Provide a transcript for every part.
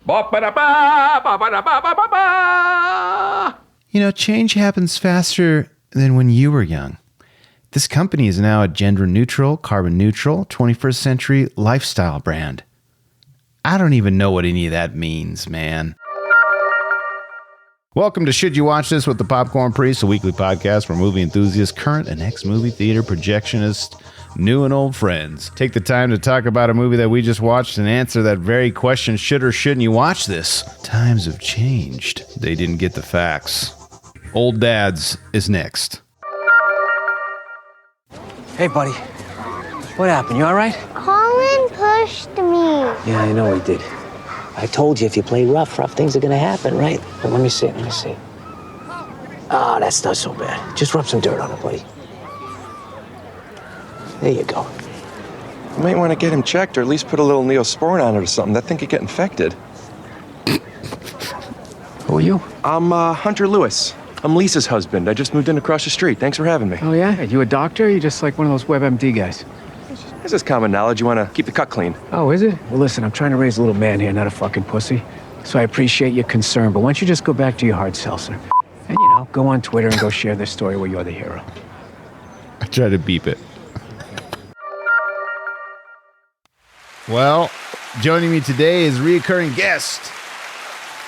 You know, change happens faster than when you were young. This company is now a gender-neutral, carbon-neutral, 21st century lifestyle brand. I don't even know what any of that means, man. Welcome to Should You Watch This with the Popcorn Priest, a weekly podcast for movie enthusiasts, current and ex-movie theater projectionists, new and old friends. Take the time to talk about a movie that we just watched and answer that very question, should or shouldn't you watch this? Times have changed. They didn't get the facts. Old Dads is next. Hey, buddy. What happened? You all right? Colin pushed me. Yeah, I know he did. I told you if you play rough things are gonna happen, right? But let me see. Oh, that's not so bad. Just rub some dirt on it, buddy. There you go. You might want to get him checked or at least put a little Neosporin on it or something. That thing could get infected. Who are you? I'm Hunter Lewis. I'm Lisa's husband. I just moved in across the street. Thanks for having me. Oh, yeah? You a doctor or you just like one of those WebMD guys? This is common knowledge. You want to keep the cut clean. Oh, is it? Well, listen, I'm trying to raise a little man here, not a fucking pussy. So I appreciate your concern, but why don't you just go back to your hard seltzer? And, you know, go on Twitter and go share this story where you're the hero. I try to beep it. Well, joining me today is reoccurring guest,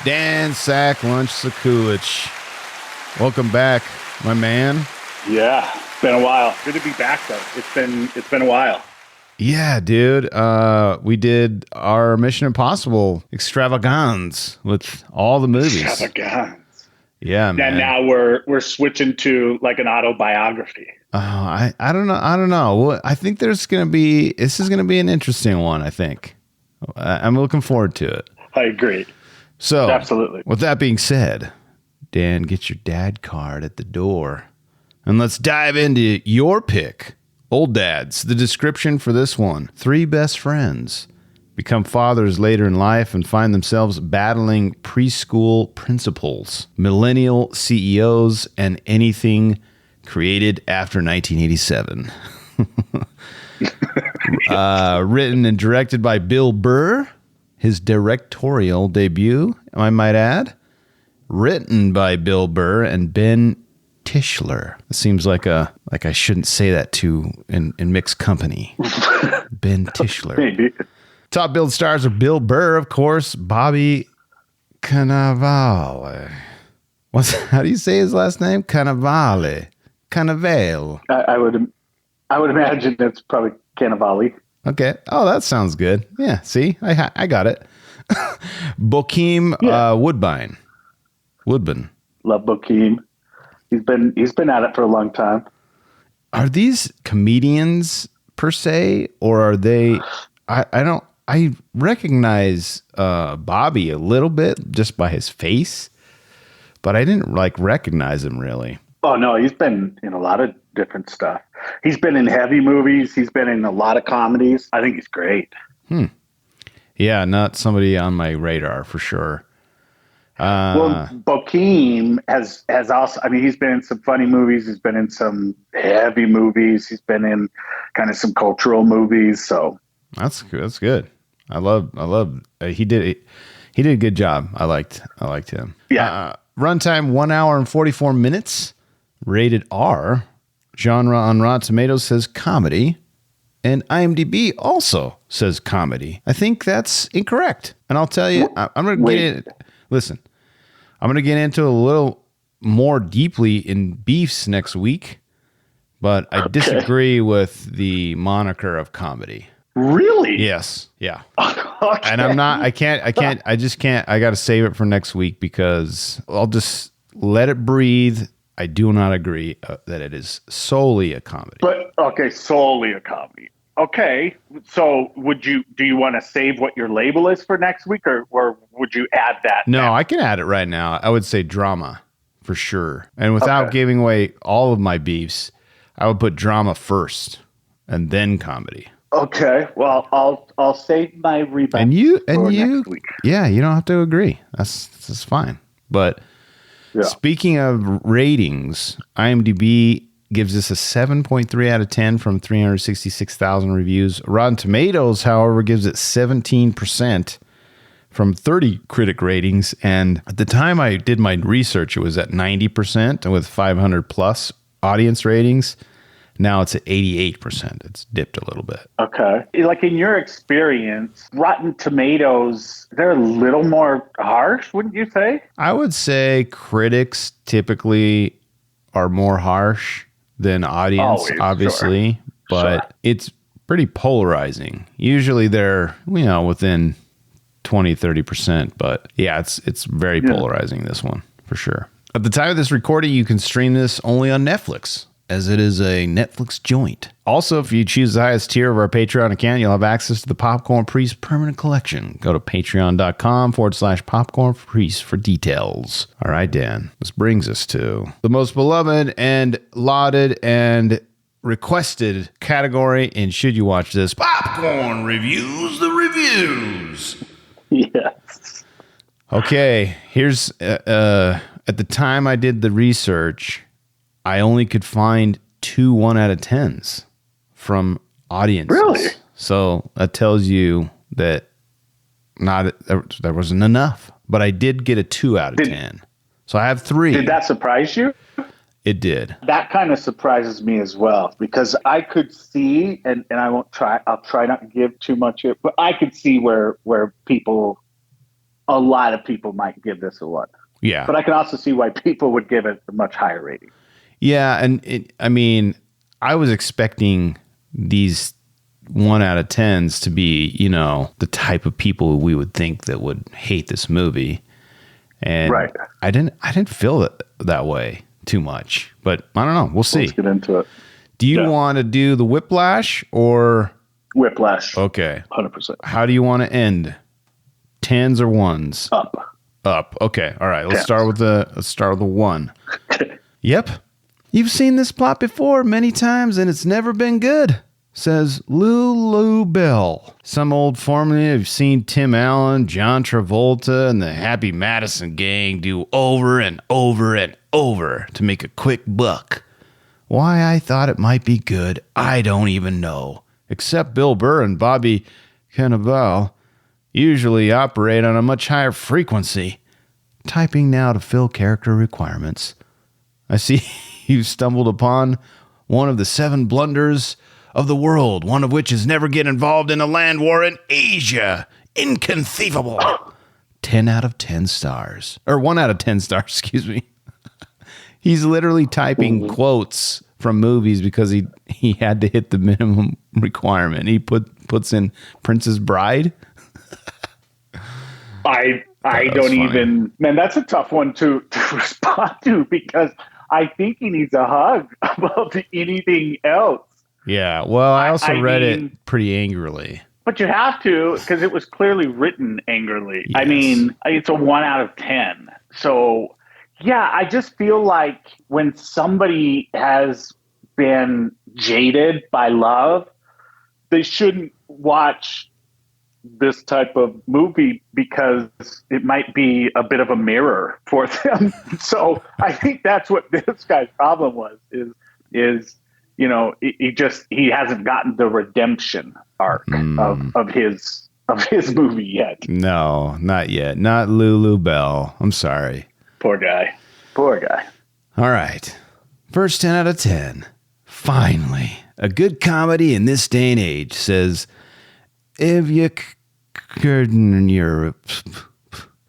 Dan Sacklunch. Welcome back, my man. Yeah, it's been a while. Good to be back, though. It's been a while. Yeah, dude. We did our Mission Impossible extravaganza with all the movies. Extravaganza. Yeah, man. And now we're switching to like an autobiography. Oh, I don't know. Well, I think this is gonna be an interesting one. I think I'm looking forward to it. I agree. So, absolutely. With that being said, Dan, get your dad card at the door, and let's dive into your pick. Old Dads. The description for this one: 3 best friends become fathers later in life and find themselves battling preschool principals, millennial CEOs, and anything created after 1987. Written and directed by Bill Burr, his directorial debut, I might add. Written by Bill Burr and Ben Tischler. It seems like I shouldn't say that too in mixed company. Ben Tischler. Maybe. Top billed stars are Bill Burr, of course, Bobby Cannavale. How do you say his last name? Cannavale. I would imagine it's probably Cannavale. Okay. Oh, that sounds good. Yeah. See, I got it. Bokeem Woodbine. Love Bokeem. He's been at it for a long time. Are these comedians per se, or are they? I recognize Bobby a little bit just by his face, but I didn't recognize him really. Oh no, he's been in a lot of different stuff. He's been in heavy movies. He's been in a lot of comedies. I think he's great. Yeah, not somebody on my radar for sure. Well, Bokeem has also, I mean, he's been in some funny movies. He's been in some heavy movies. He's been in kind of some cultural movies. So that's good. I love, he did a good job. I liked him. Yeah. Runtime 1 hour and 44 minutes. Rated R. Genre on Rotten Tomatoes says comedy. And IMDb also says comedy. I think that's incorrect. And I'll tell you, I'm going to get in. Listen, I'm going to get into a little more deeply in beefs next week, but I disagree with the moniker of comedy. Really? Yes. Yeah. Okay. And I got to save it for next week because I'll just let it breathe. I do not agree that it is solely a comedy. But okay, solely a comedy. Okay, so do you want to save what your label is for next week, or would you add that? No, now? I can add it right now. I would say drama for sure. And without giving away all of my beefs, I would put drama first and then comedy. Okay, well, I'll save my rebound. And you next week. Yeah, you don't have to agree. That's fine. But speaking of ratings, IMDb gives this a 7.3 out of 10 from 366,000 reviews. Rotten Tomatoes, however, gives it 17% from 30 critic ratings. And at the time I did my research, it was at 90% with 500 plus audience ratings. Now it's at 88%. It's dipped a little bit. Okay. Like in your experience, Rotten Tomatoes, they're a little more harsh, wouldn't you say? I would say critics typically are more harsh than audience, Always, obviously, sure. but it's pretty polarizing. Usually they're, within 20, 30%, but yeah, it's very polarizing, this one, for sure. At the time of this recording, you can stream this only on Netflix, as it is a Netflix joint. Also, if you choose the highest tier of our Patreon account, you'll have access to the Popcorn Priest permanent collection. Go to patreon.com/Popcorn Priest for details. All right, Dan, this brings us to the most beloved and lauded and requested category in Should You Watch This? Popcorn Reviews, the reviews. Yes. Okay, here's, at the time I did the research, I only could find 2 1 out of 10s from audiences. Really? So that tells you that there wasn't enough. But I did get a 2 out of 10. So I have 3. Did that surprise you? It did. That kind of surprises me as well, because I could see, and I'll try not to give too much, but I could see where a lot of people might give this a 1. Yeah. But I can also see why people would give it a much higher rating. Yeah, and I was expecting these 1 out of 10s to be, the type of people we would think that would hate this movie. And right. I didn't feel it that way too much. But I don't know. We'll see. Let's get into it. Do you want to do the Whiplash or Whiplash? Okay. 100%. How do you want to end? 10s or 1s? Up. Okay. All right. Let's start with the 1. Yep. You've seen this plot before many times and it's never been good, says Lulu Bell. Some old formula you've seen Tim Allen, John Travolta, and the Happy Madison gang do over and over and over to make a quick buck. Why I thought it might be good, I don't even know. Except Bill Burr and Bobby Cannavale usually operate on a much higher frequency. Typing now to fill character requirements. I see you've stumbled upon one of the 7 blunders of the world, one of which is never get involved in a land war in Asia. Inconceivable. 10 out of 10 stars. Or 1 out of 10 stars, excuse me. He's literally typing quotes from movies because he had to hit the minimum requirement. He puts in Princess Bride. I don't even, man, that's a tough one to respond to, because I think he needs a hug above anything else. Yeah, well, I also read it pretty angrily. But you have to, because it was clearly written angrily. Yes. I mean, it's a 1 out of 10. So, yeah, I just feel like when somebody has been jaded by love, they shouldn't watch this type of movie because it might be a bit of a mirror for them. So I think that's what this guy's problem was, is he hasn't gotten the redemption arc of his movie yet. No, not yet. Not Lulu Bell. I'm sorry. Poor guy. All right. First 10 out of 10. Finally, a good comedy in this day and age, says Evgeny Europe.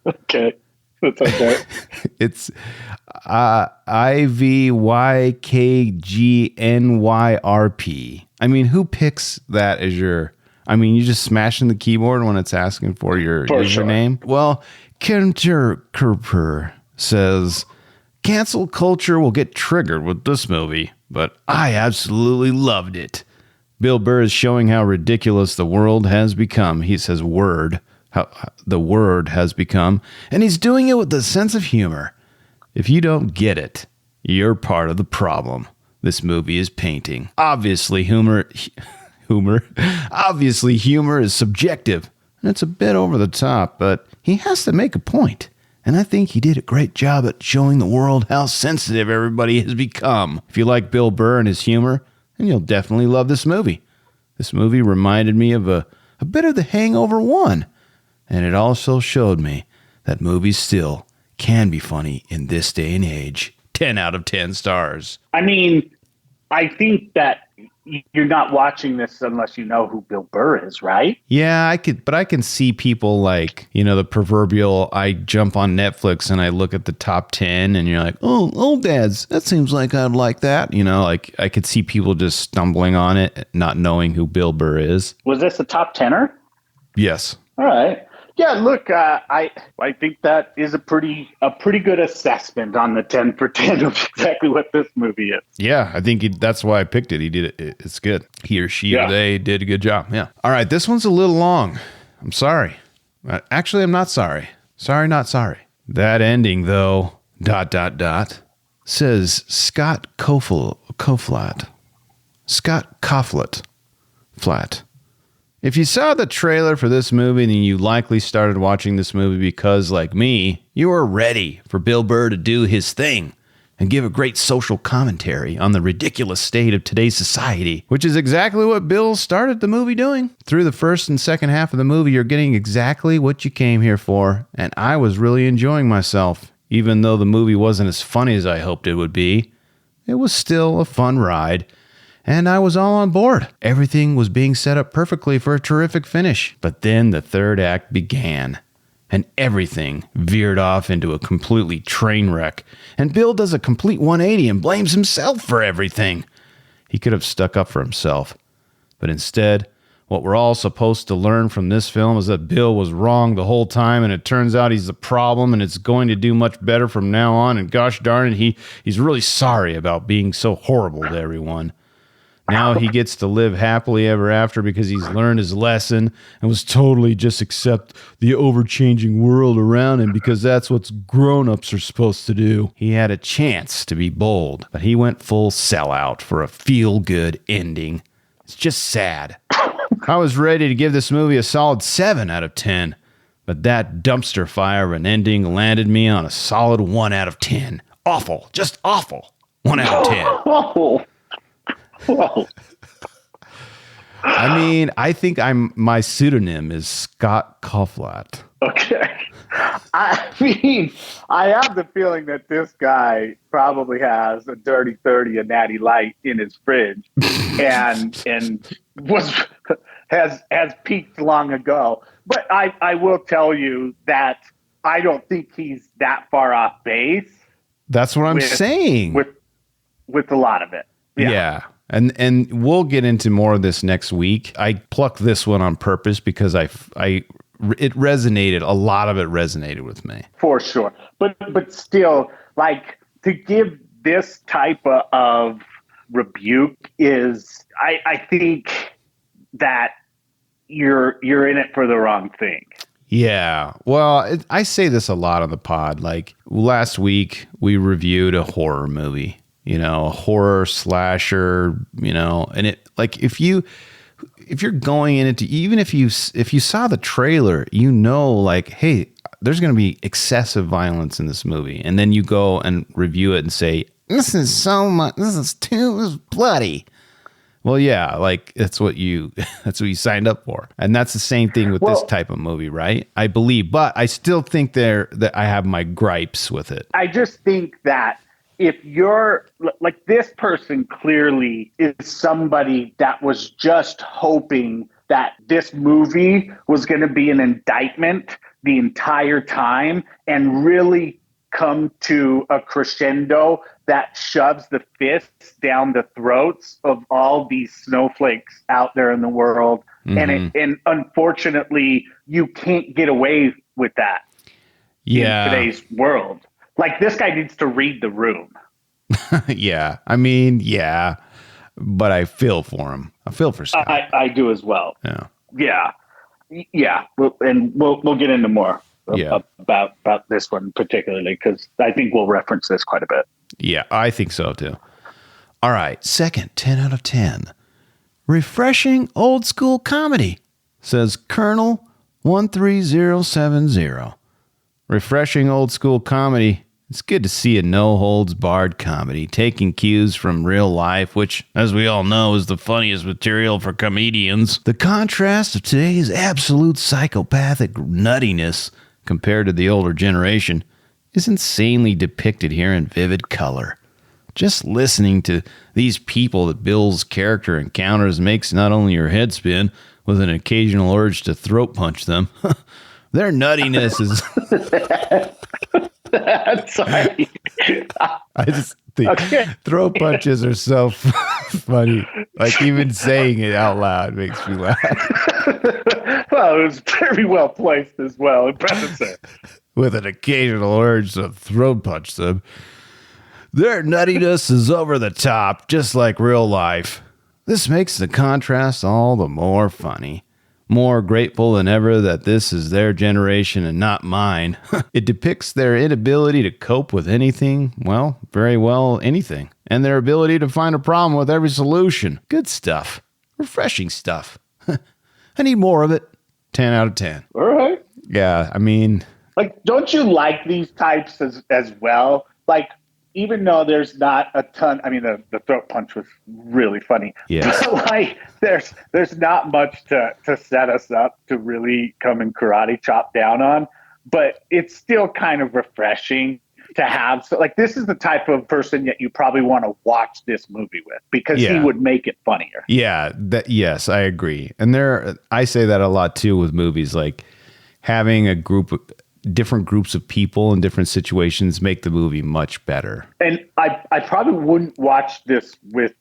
Okay. That's okay. It's IVYKGNYRP. I mean, who picks that as your... I mean, you just smashing the keyboard when it's asking for your username? Sure. Well, Kenter Kerper says, cancel culture will get triggered with this movie, but I absolutely loved it. Bill Burr is showing how ridiculous the world has become. He says how the word has become, and he's doing it with a sense of humor. If you don't get it, you're part of the problem this movie is painting. Obviously, humor is subjective, and it's a bit over the top, but he has to make a point. And I think he did a great job at showing the world how sensitive everybody has become. If you like Bill Burr and his humor, then you'll definitely love this movie. This movie reminded me of a bit of The Hangover 1. And it also showed me that movies still can be funny in this day and age. 10 out of 10 stars. I mean, I think that you're not watching this unless you know who Bill Burr is, right? Yeah, I can see people like, the proverbial, I jump on Netflix and I look at the top 10 and you're like, oh, old dads, that seems like I'd like that. Like I could see people just stumbling on it, not knowing who Bill Burr is. Was this a top 10er? Yes. All right. Yeah, look, I think that is a pretty good assessment on the 10 for 10 of exactly what this movie is. Yeah, I think that's why I picked it. He did it. It's good. He or she or they did a good job. Yeah. All right, this one's a little long. I'm sorry. Actually, I'm not sorry. Sorry, not sorry. That ending, though, ... says Scott Koflat. Scott Koflat. Flat. If you saw the trailer for this movie, then you likely started watching this movie because, like me, you were ready for Bill Burr to do his thing and give a great social commentary on the ridiculous state of today's society, which is exactly what Bill started the movie doing. Through the first and second half of the movie, you're getting exactly what you came here for, and I was really enjoying myself. Even though the movie wasn't as funny as I hoped it would be, it was still a fun ride. And I was all on board. Everything was being set up perfectly for a terrific finish. But then the third act began, and everything veered off into a completely train wreck. And Bill does a complete 180 and blames himself for everything. He could have stuck up for himself. But instead, what we're all supposed to learn from this film is that Bill was wrong the whole time, and it turns out he's the problem, and it's going to do much better from now on. And gosh darn it, he's really sorry about being so horrible to everyone. Now he gets to live happily ever after because he's learned his lesson and was totally just accept the overchanging world around him because that's what grown-ups are supposed to do. He had a chance to be bold, but he went full sellout for a feel-good ending. It's just sad. I was ready to give this movie a solid 7 out of 10, but that dumpster fire of an ending landed me on a solid 1 out of 10. Awful. Just awful. 1 out of 10. Whoa. Whoa. I mean, I think my pseudonym is Scott Koflat. Okay. I mean, I have the feeling that this guy probably has a Dirty 30, a Natty Light in his fridge, and has peaked long ago. But I will tell you that I don't think he's that far off base. That's what I'm saying. With a lot of it. Yeah. And we'll get into more of this next week. I plucked this one on purpose because it resonated. A lot of it resonated with me. For sure. But still, like, to give this type of rebuke is, I think that you're in it for the wrong thing. Yeah. Well, I say this a lot on the pod. Like, last week we reviewed a horror movie. A horror slasher, and it, like, if you're going in it, even if you saw the trailer, like, hey, there's going to be excessive violence in this movie. And then you go and review it and say, this is too bloody. Well, yeah, like that's what you signed up for. And that's the same thing with this type of movie, right? I believe, but I still think that I have my gripes with it. I just think that if you're like, this person clearly is somebody that was just hoping that this movie was going to be an indictment the entire time and really come to a crescendo that shoves the fists down the throats of all these snowflakes out there in the world. Mm-hmm. And unfortunately, you can't get away with that in today's world. Like, this guy needs to read the room. Yeah. I mean, yeah. But I feel for him. I feel for Scott. I do as well. Yeah. Yeah. Yeah. We'll get into more about this one particularly, because I think we'll reference this quite a bit. Yeah, I think so too. All right. Second, 10 out of 10. Refreshing old school comedy, says Colonel 13070. Refreshing old school comedy. It's good to see a no-holds-barred comedy taking cues from real life, which, as we all know, is the funniest material for comedians. The contrast of today's absolute psychopathic nuttiness compared to the older generation is insanely depicted here in vivid color. Just listening to these people that Bill's character encounters makes not only your head spin, with an occasional urge to throat punch them. Their nuttiness is... Sorry. I just think throat punches are so funny. Like, even saying it out loud makes me laugh. Well, it was very well placed as well. Impressive. With an occasional urge to throat punch them. Their nuttiness is over the top, just like real life. This makes the contrast all the more funny. More grateful than ever that this is their generation and not mine. It depicts their inability to cope with anything, very well, anything. And their ability to find a problem with every solution. Good stuff. Refreshing stuff. I need more of it. 10 out of 10. All right. Yeah, I mean... Like, don't you like these types as well? Like, even though there's not a ton, I mean, the throat punch was really funny. Yeah. Like, there's not much to set us up to really come and karate chop down on, but it's still kind of refreshing to have. So, like, this is the type of person that you probably want to watch this movie with, because he would make it funnier. Yeah. Yes, I agree. And I say that a lot too with movies, like having a different groups of people in different situations make the movie much better. And I probably wouldn't watch this with,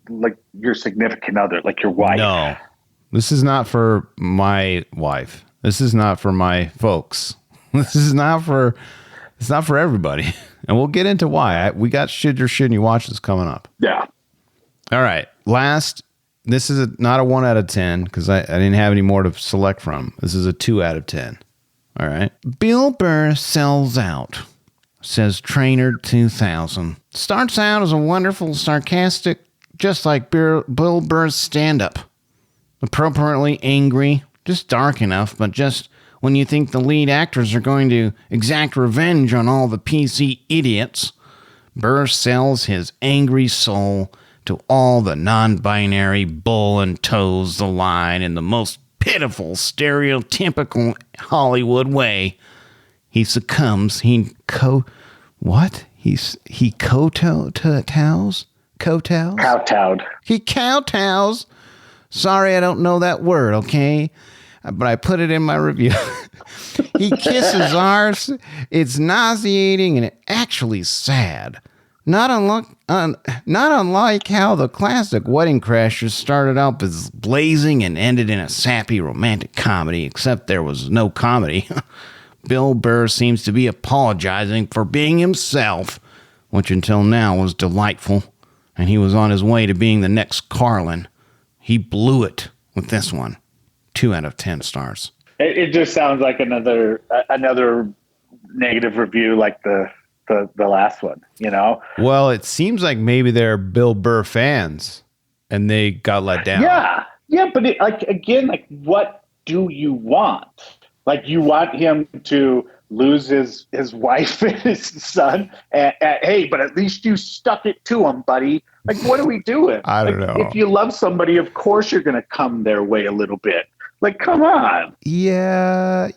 like, your significant other, like your wife. No, this is not for my wife. This is not for my folks. It's not for everybody. And we'll get into why. We got should or shouldn't you watch this coming up. Yeah. All right. Last, this is not a 1 out of 10 because I didn't have any more to select from. This is a 2 out of 10. All right. Bill Burr sells out, says Trainer 2000. Starts out as a wonderful, sarcastic, just like Bill Burr's stand-up. Appropriately angry, just dark enough, but just when you think the lead actors are going to exact revenge on all the PC idiots, Burr sells his angry soul to all the non-binary bull and toes the line in the most pitiful, stereotypical Hollywood way. He succumbs. He kowtows? Kowtowed. He kowtows. Sorry, I don't know that word, okay? But I put it in my review. He kisses ours. It's nauseating and actually sad. Not unlike how the classic Wedding Crashers started out as blazing and ended in a sappy romantic comedy, except there was no comedy. Bill Burr seems to be apologizing for being himself, which until now was delightful, and he was on his way to being the next Carlin. He blew it with this one. 2 out of 10 stars. It just sounds like another negative review, like the last one, you know? Well, it seems like maybe they're Bill Burr fans and they got let down. Yeah, but what do you want? Like, you want him to lose his wife and his son? Hey, but at least you stuck it to him, buddy. Like, what are we doing? I don't know. If you love somebody, of course you're going to come their way a little bit. Like, come on. Yeah.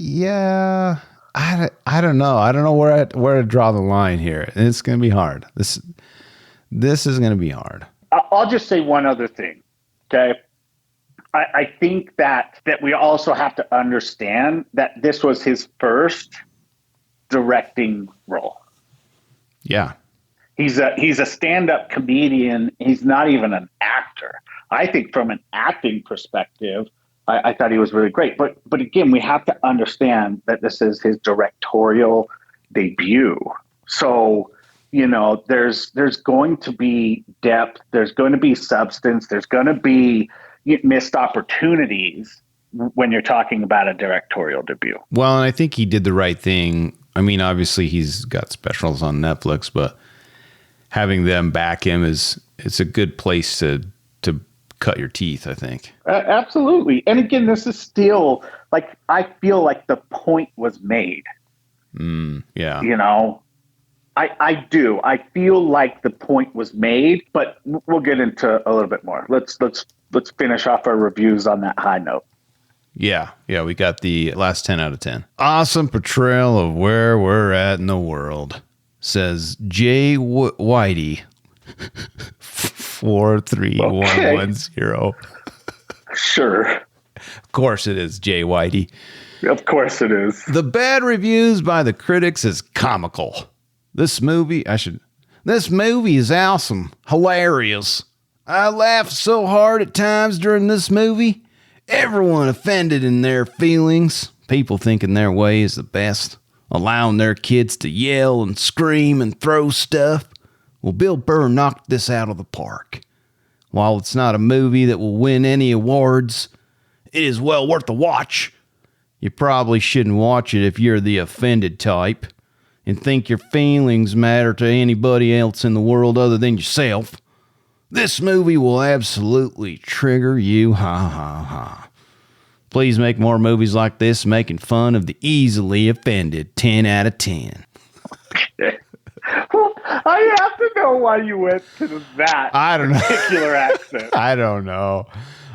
I don't know. I don't know where to draw the line here. It's going to be hard. This is going to be hard. I'll just say one other thing. Okay. I think that we also have to understand that this was his first directing role. Yeah. He's a stand-up comedian. He's not even an actor. I think from an acting perspective, I thought he was really great. But again, we have to understand that this is his directorial debut. So, you know, there's going to be depth, there's going to be substance, there's going to be missed opportunities when you're talking about a directorial debut. Well, and I think he did the right thing. I mean, obviously he's got specials on Netflix, but having them back him it's a good place to cut your teeth, I think. Absolutely. And again, this is still, like, I feel like the point was made. Yeah. You know, I do. I feel like the point was made, but we'll get into a little bit more. Let's finish off our reviews on that high note. Yeah, we got the last 10 out of 10. Awesome portrayal of where we're at in the world, says Jay Whitey 43110. Sure. Of course it is, Jay Whitey. Of course it is. The bad reviews by the critics is comical. This movie is awesome, hilarious. I laughed so hard at times during this movie. Everyone offended in their feelings. People thinking their way is the best. Allowing their kids to yell and scream and throw stuff. Well, Bill Burr knocked this out of the park. While it's not a movie that will win any awards, it is well worth a watch. You probably shouldn't watch it if you're the offended type and think your feelings matter to anybody else in the world other than yourself. This movie will absolutely trigger you. Ha ha ha. Please make more movies like this, making fun of the easily offended. 10 out of 10. Well, I have to know why you went to that particular accent. I don't know.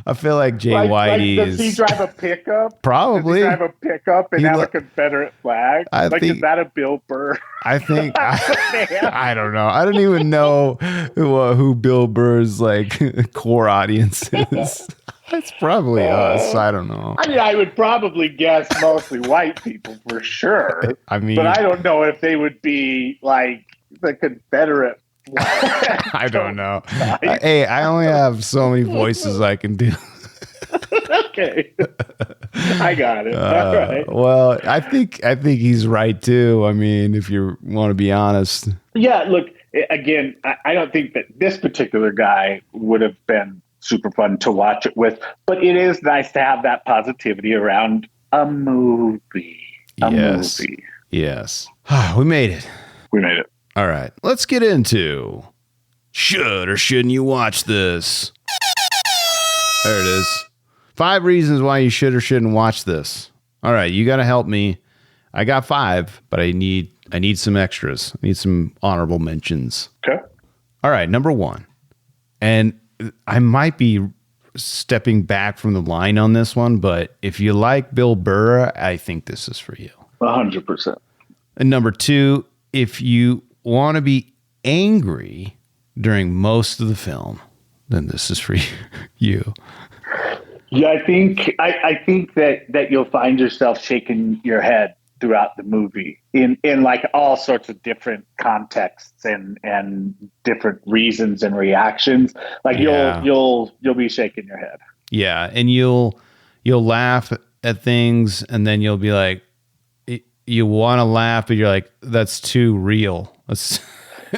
I feel like Jay Whitey does he drive a pickup? Probably. Does he drive a pickup and have a Confederate flag? Is that a Bill Burr? I think I don't know. I don't even know who Bill Burr's core audience is. It's probably us. I don't know. I mean, I would probably guess mostly white people for sure. I mean, but I don't know if they would be like the Confederate. I don't know. Hey, I only have so many voices I can do. Okay, I got it. All right. Well, I think he's right too. I mean, if you want to be honest. Yeah. Look, again, I don't think that this particular guy would have been super fun to watch it with, but it is nice to have that positivity around a movie. Movie. Yes. We made it. We made it. All right, let's get into should or shouldn't you watch this? There it is. 5 reasons why you should or shouldn't watch this. All right, you got to help me. I got 5, but I need some extras. I need some honorable mentions. Okay. All right, number 1. And I might be stepping back from the line on this one, but if you like Bill Burr, I think this is for you. 100%. And number 2, if you want to be angry during most of the film, then this is for you. Yeah, I think that you'll find yourself shaking your head throughout the movie in like all sorts of different contexts and different reasons and reactions. Like you'll be shaking your head. Yeah, and you'll laugh at things, and then you'll be like, you want to laugh, but you're like, that's too real.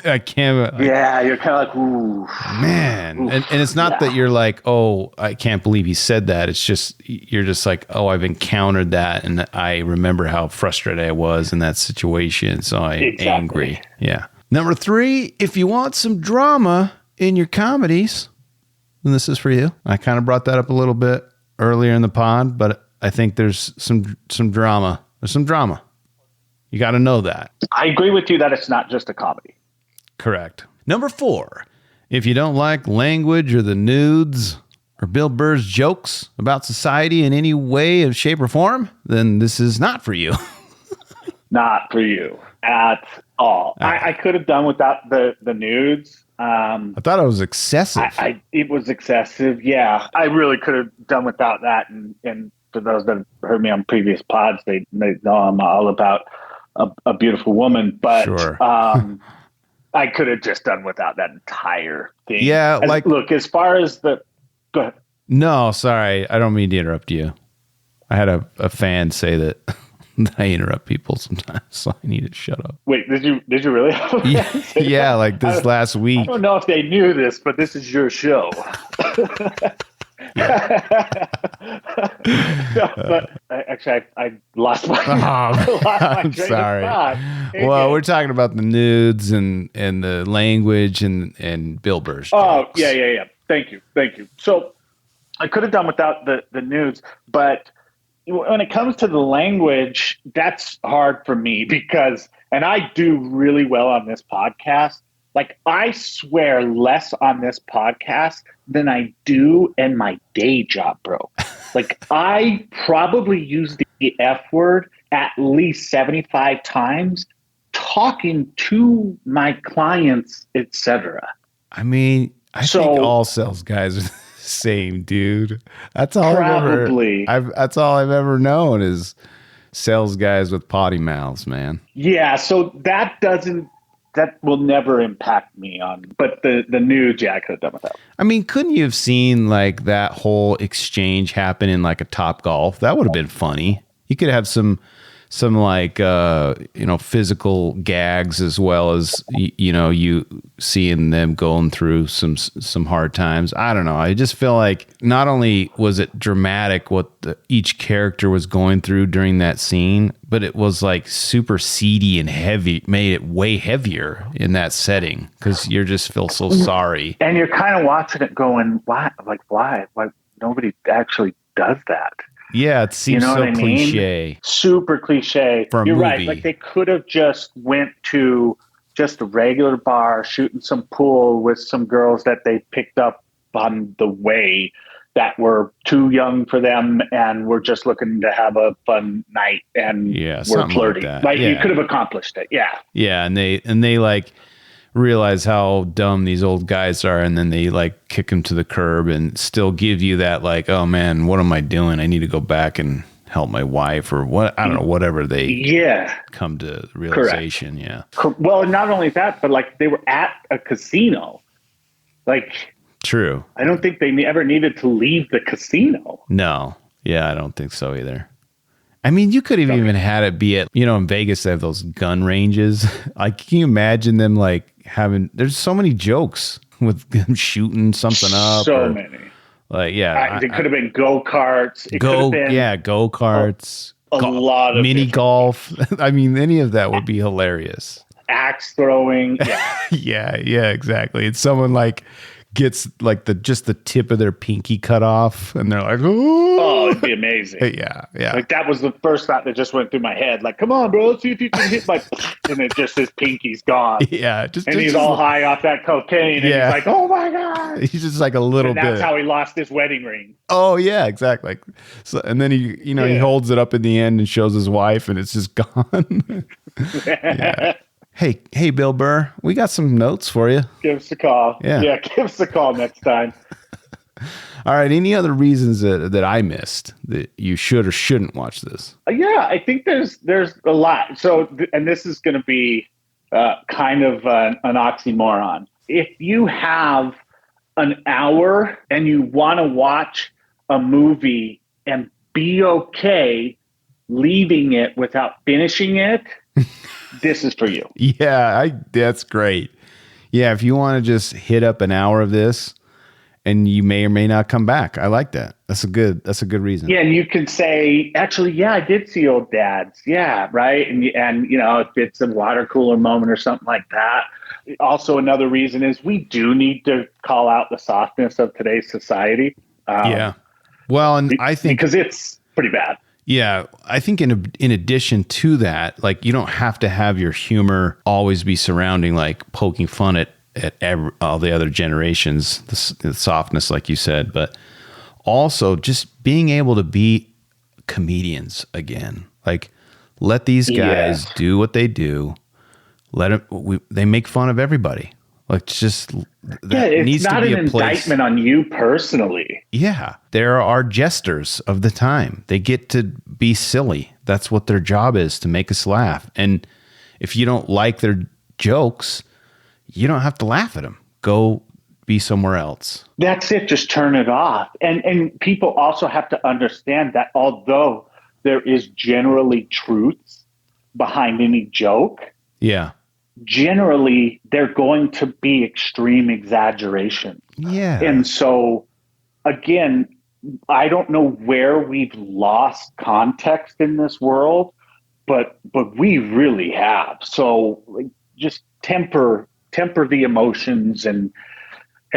I can't. Yeah, you're kind of like, ooh, man. And it's not that you're like, oh, I can't believe he said that. It's just, you're just like, oh, I've encountered that. And I remember how frustrated I was in that situation. So I'm angry. Yeah. Number 3, if you want some drama in your comedies, then this is for you. I kind of brought that up a little bit earlier in the pod, but I think there's some drama. There's some drama. You got to know that. I agree with you that it's not just a comedy. Correct. Number 4, if you don't like language or the nudes or Bill Burr's jokes about society in any way, of shape, or form, then this is not for you. Not for you at all. I could have done without the nudes. I thought it was excessive. It was excessive. Yeah, I really could have done without that. And for those that have heard me on previous pods, they know I'm all about a beautiful woman. But sure. I could have just done without that entire thing. Yeah, look, as far as go ahead. No, sorry, I don't mean to interrupt you. I had a fan say that I interrupt people sometimes, so I need to shut up. Wait, did you really? Yeah, like this last week. I don't know if they knew this, but this is your show. No, but actually, I lost my. I'm sorry. Well, we're talking about the nudes and the language and Bill Burr's jokes. Yeah. Thank you. So I could have done without the nudes, but when it comes to the language, that's hard for me because, and I do really well on this podcast. Like, I swear less on this podcast than I do in my day job, bro. Like, I probably use the F word at least 75 times talking to my clients, etc. I mean, I think all sales guys are the same, dude. That's all probably. That's all I've ever known is sales guys with potty mouths, man. Yeah, so that will never impact me on, but the new Jack could have done without. I mean, couldn't you have seen like that whole exchange happen in like a Top Golf? That would have been funny. You could have some like physical gags as well as you seeing them going through some hard times. I don't know. I just feel like not only was it dramatic what each character was going through during that scene, but it was like super seedy and heavy, made it way heavier in that setting because you just feel so sorry. And you're kind of watching it going, why? Like, why? Why nobody actually does that? Yeah, it seems so cliche. Mean? Super cliche. For a You're movie. right. Like, they could have just went to just a regular bar, shooting some pool with some girls that they picked up on the way that were too young for them and were just looking to have a fun night and were flirty. Like you could have accomplished it. Yeah. Yeah, and they like realize how dumb these old guys are, and then they like kick them to the curb and still give you that like, oh man, what am I doing? I need to go back and help my wife or what, I don't know, whatever they come to realization. Correct. Yeah. Well, not only that, but like they were at a casino. Like, true. I don't think they ever needed to leave the casino. No. Yeah, I don't think so either. I mean, you could have even had it be at, in Vegas, they have those gun ranges. Like, can you imagine them like there's so many jokes with them shooting something up. So many. Like, yeah. It could have been go-karts. Go-karts. A lot of mini golf. I mean, any of that would be hilarious. Axe throwing. Yeah. yeah, exactly. It's someone like gets like just the tip of their pinky cut off and they're like, oh, it'd be amazing. Yeah. Like that was the first thought that just went through my head. Like, come on, bro, let's see if you can hit my and it just his pinky's gone. Yeah. He's all high off that cocaine and he's like, oh my God. He's just like a little bit. That's how he lost his wedding ring. Oh yeah, exactly. So and then he holds it up in the end and shows his wife and it's just gone. Yeah. Hey, Bill Burr, we got some notes for you. Give us a call. Yeah, give us a call next time. All right. Any other reasons that I missed that you should or shouldn't watch this? Yeah, I think there's a lot. So, and this is going to be kind of an oxymoron. If you have an hour and you want to watch a movie and be okay leaving it without finishing it, this is for you. Yeah, that's great. Yeah, if you want to just hit up an hour of this and you may or may not come back. I like that. That's a good reason. Yeah, and you can say, actually, yeah, I did see Old Dads. Yeah, right? And if it's a water cooler moment or something like that. Also, another reason is we do need to call out the softness of today's society. Yeah. Well, and I think because it's pretty bad. Yeah, I think in addition to that, like you don't have to have your humor always be surrounding like poking fun at all the other generations, the softness, like you said, but also just being able to be comedians again. Like let these guys do what they do. They make fun of everybody. Like just it's needs not to be an indictment on you personally. Yeah, there are jesters of the time. They get to be silly. That's what their job is, to make us laugh. And if you don't like their jokes, you don't have to laugh at them. Go be somewhere else. That's it. Just turn it off. And people also have to understand that although there is generally truths behind any joke. Yeah. Generally, they're going to be extreme exaggeration. Yeah. And so, again, I don't know where we've lost context in this world, but we really have. So just temper the emotions and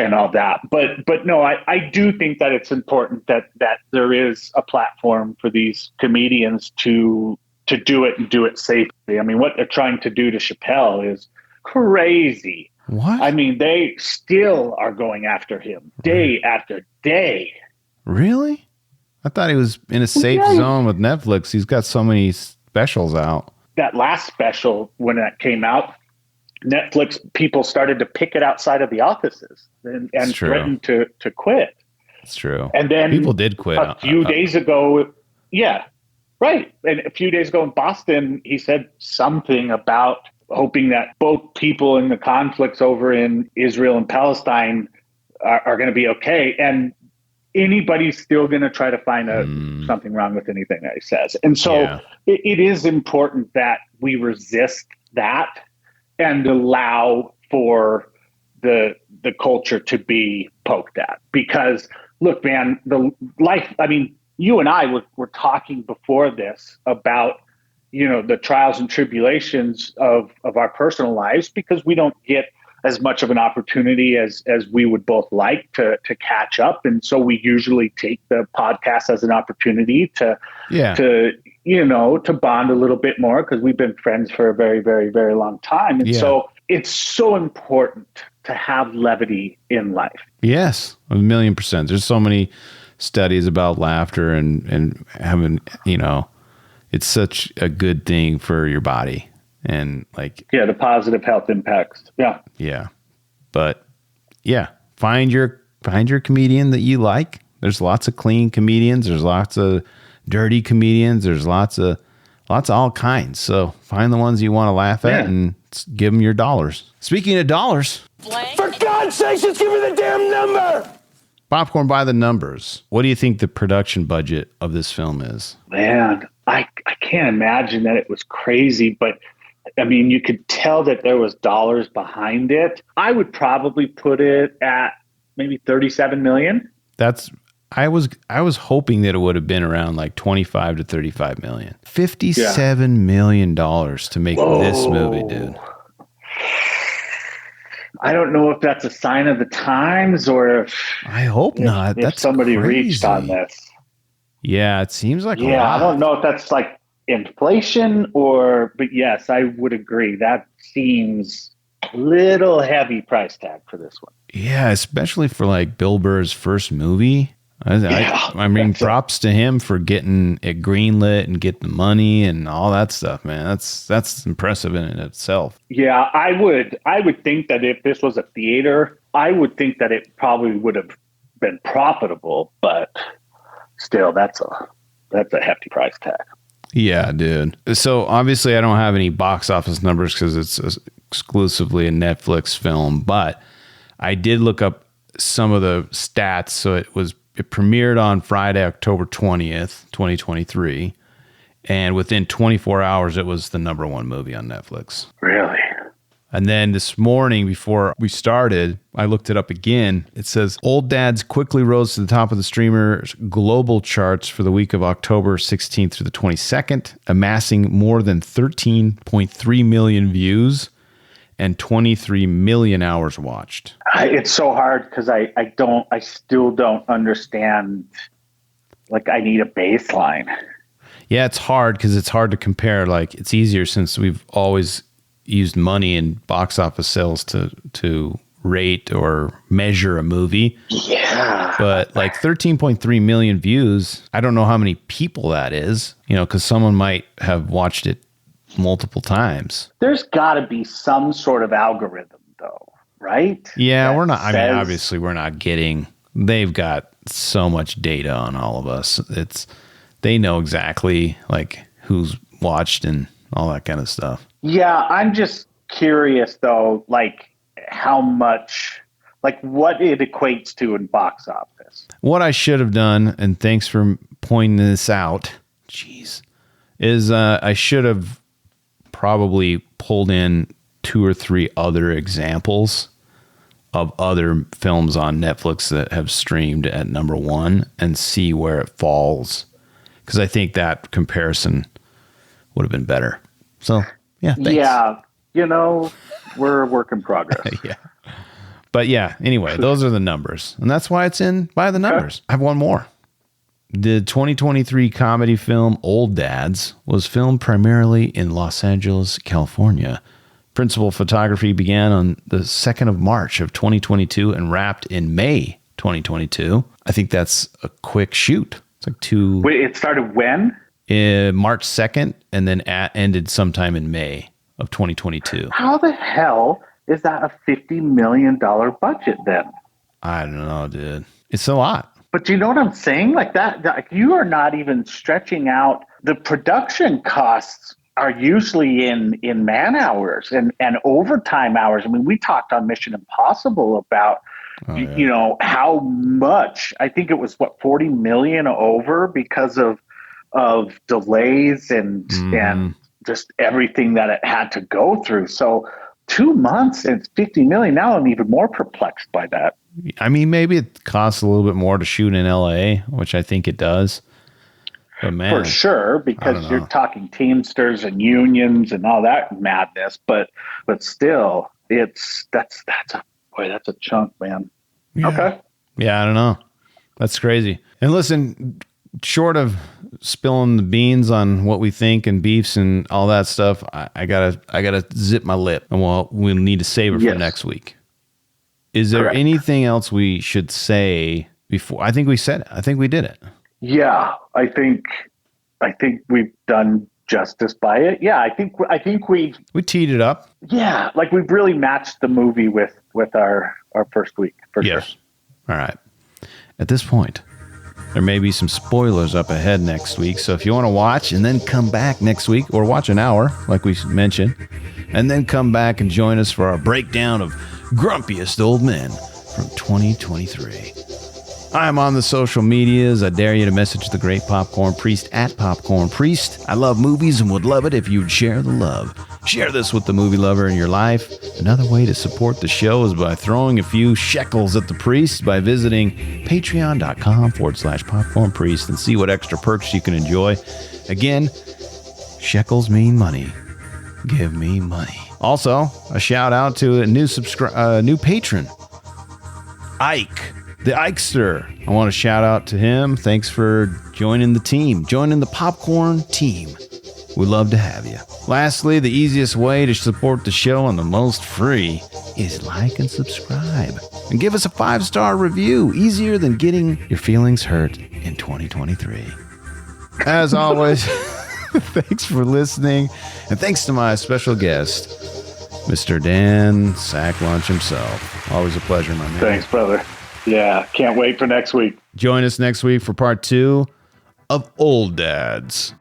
and all that. But no, I do think that it's important that there is a platform for these comedians to do it and do it safely. I mean, what they're trying to do to Chappelle is crazy. What? I mean, they still are going after him day after day. Really? I thought he was in a safe zone with Netflix. He's got so many specials out. That last special, when that came out, Netflix people started to pick it outside of the offices and threatened to quit. It's true. And then people did quit. A few days ago, yeah, right. And a few days ago in Boston, he said something about hoping that both people in the conflicts over in Israel and Palestine are going to be okay. And anybody's still going to try to find something wrong with anything that he says. And so it is important that we resist that and allow for the culture to be poked at. Because look, man, you and I were talking before this about, the trials and tribulations of our personal lives, because we don't get as much of an opportunity as we would both like to catch up. And so we usually take the podcast as an opportunity to bond a little bit more, because we've been friends for a very, very, very long time. And so it's so important to have levity in life. Yes, 1,000,000%. There's so many studies about laughter and having, it's such a good thing for your body. And the positive health impacts. Yeah. But find your comedian that you like. There's lots of clean comedians. There's lots of dirty comedians. There's lots of all kinds. So find the ones you want to laugh at and give them your dollars. Speaking of dollars, for God's sake, just give me the damn number. Popcorn by the numbers. What do you think the production budget of this film is? Man, I can't imagine that it was crazy, but I mean, you could tell that there was dollars behind it. I would probably put it at maybe 37 million. I was hoping that it would have been around like 25 to 35 million. $57 million to make this movie, dude. I don't know if that's a sign of the times or if I hope not. If that's somebody crazy. reached on this. Yeah, it seems like a lot. I don't know if that's like inflation but yes, I would agree. That seems a little heavy price tag for this one. Yeah, especially for like Bill Burr's first movie. I mean, props to him for getting it greenlit and getting the money and all that stuff, man. That's impressive in itself. Yeah, I would think that if this was a theater, I would think that it probably would have been profitable, but still, that's a hefty price tag. Yeah, dude. So obviously I don't have any box office numbers because it's exclusively a Netflix film, but I did look up some of the stats. So it premiered on Friday, October 20th, 2023. And within 24 hours, it was the number one movie on Netflix. Really? And then this morning, before we started, I looked it up again. It says, Old Dads quickly rose to the top of the streamer's global charts for the week of October 16th through the 22nd, amassing more than 13.3 million views and 23 million hours watched. It's so hard because I still don't understand. Like, I need a baseline. Yeah, it's hard because it's hard to compare. Like, it's easier since we've always used money and box office sales to rate or measure a movie. Yeah. But like 13.3 million views, I don't know how many people that is, because someone might have watched it multiple times. There's got to be some sort of algorithm, though, right? Yeah, obviously we're not getting, they've got so much data on all of us. They know exactly like who's watched and all that kind of stuff. Yeah, I'm just curious though, like how much, like what it equates to in box office. What I should have done, and thanks for pointing this out, is I should have probably pulled in 2 or 3 other examples of other films on Netflix that have streamed at number one and see where it falls. Because I think that comparison would have been better. So, yeah, thanks. Yeah, we're a work in progress. Yeah. But yeah, anyway, those are the numbers. And that's why it's in by the numbers. I have one more. The 2023 comedy film Old Dads was filmed primarily in Los Angeles, California. Principal photography began on the 2nd of March of 2022 and wrapped in May 2022. I think that's a quick shoot. It's like two. Wait, it started when? March 2nd and then ended sometime in May of 2022. How the hell is that a $50 million budget then? I don't know, dude. It's a lot. But do you know what I'm saying? Like that you are not even stretching out. The production costs are usually in man hours and overtime hours. I mean, we talked on Mission Impossible about, you know, how much. I think it was, 40 million over because of delays and just everything that it had to go through. So 2 months and 50 million. Now I'm even more perplexed by that. I mean, maybe it costs a little bit more to shoot in LA, which I think it does. But man, for sure, because you're talking Teamsters and unions and all that madness. But still, that's a chunk, man. Yeah. Okay. Yeah, I don't know. That's crazy. And listen, short of spilling the beans on what we think and beefs and all that stuff, I gotta zip my lip, and we'll need to save it for next week. Is there anything else we should say before? I think we said it. I think we did it. Yeah, I think we've done justice by it. Yeah, I think we teed it up. Yeah, like we've really matched the movie with our first week for sure. All right. At this point, there may be some spoilers up ahead next week. So if you want to watch and then come back next week, or watch an hour, like we mentioned, and then come back and join us for our breakdown of Grumpiest Old Men from 2023. I'm on the social medias. I dare you to message the great Popcorn Priest at Popcorn Priest. I love movies and would love it if you'd share the love. Share this with the movie lover in your life. Another way to support the show is by throwing a few shekels at the priest by visiting patreon.com/Popcorn Priest and see what extra perks you can enjoy. Again, shekels mean money. Give me money. Also, a shout out to a new patron, Ike, the Ikester. I want to shout out to him. Thanks for joining the team, joining the Popcorn team. We'd love to have you. Lastly, the easiest way to support the show and the most free is like and subscribe. And give us a 5-star review. Easier than getting your feelings hurt in 2023. As always, thanks for listening. And thanks to my special guest, Mr. Dan Sacklunch himself. Always a pleasure, my man. Thanks, brother. Yeah, can't wait for next week. Join us next week for part 2 of Old Dads.